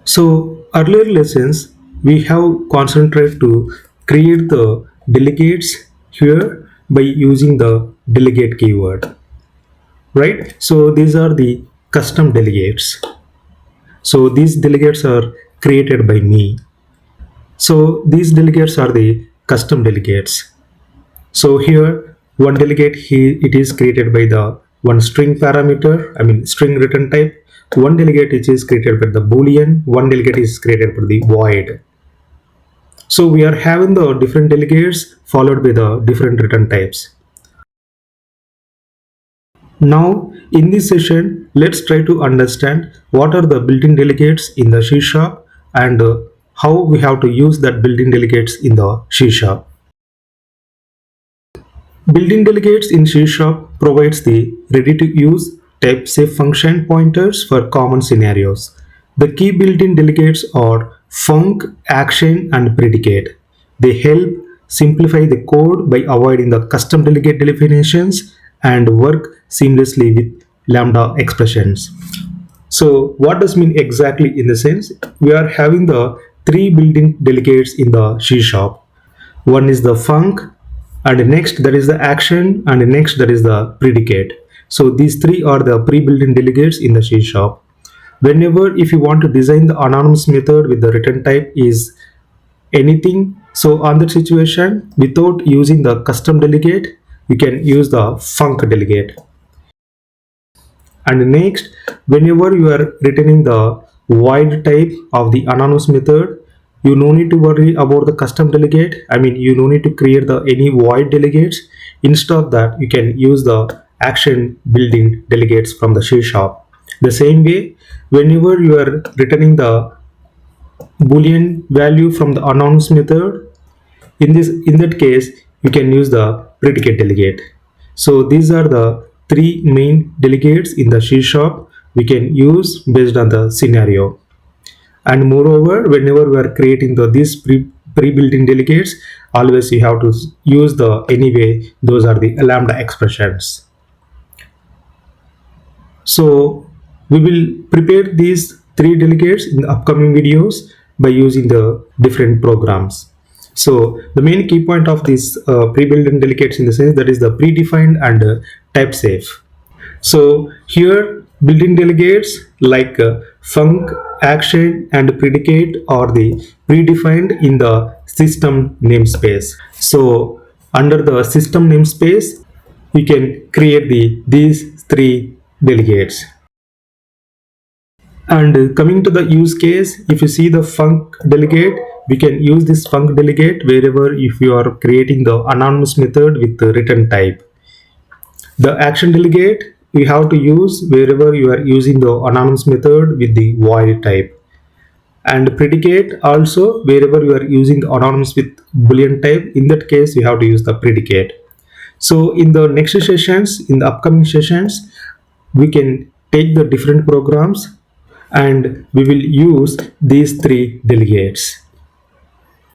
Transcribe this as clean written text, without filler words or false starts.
So earlier lessons we have concentrated to create the delegates here by using the delegate keyword, right? So these are the custom delegates. So these delegates are created by me. So these delegates are the custom delegates. So here one delegate it is created by the one string parameter, string return type. One delegate which is created by the boolean, one delegate is created by the void. So we are having the different delegates followed by the different return types. Now in this session, let's try to understand what are the built-in delegates in the C# and how we have to use that built-in delegates in the C#. Built-in delegates in C# provides the ready-to-use type-safe function pointers for common scenarios. The key built-in delegates are Func, Action, and Predicate. They help simplify the code by avoiding the custom delegate definitions and work seamlessly with lambda expressions. So what does mean exactly in the sense? We are having the three built-in delegates in the C#. One is the Func, and next there is the Action, and next there is the Predicate. So these three are the pre-built-in delegates in the C#. Whenever if you want to design the anonymous method with the return type is anything, so on that situation without using the custom delegate, you can use the Func delegate. And next, whenever you are returning the void type of the anonymous method, you no need to worry about the custom delegate. You no need to create the any void delegates. Instead of that, you can use the action built-in delegates from the C#. The same way, whenever you are returning the boolean value from the anonymous method, in that case you can use the predicate delegate. So these are the three main delegates in the C# we can use based on the scenario. And moreover, whenever we are creating these pre-built-in delegates, always you have to use the anyway, those are the lambda expressions. So we will prepare these three delegates in the upcoming videos by using the different programs. So the main key point of these pre-built-in delegates in the sense that is the predefined and type safe. So here built-in delegates like Func, Action, and Predicate are the predefined in the system namespace. So under the system namespace, you can create these three delegates. And coming to the use case, if you see the Func delegate, we can use this Func delegate wherever if you are creating the anonymous method with the return type. The action delegate we have to use wherever you are using the anonymous method with the void type. And predicate also wherever you are using the anonymous with boolean type, in that case you have to use the predicate. So in the next sessions, in the upcoming sessions, we can take the different programs and we will use these three delegates.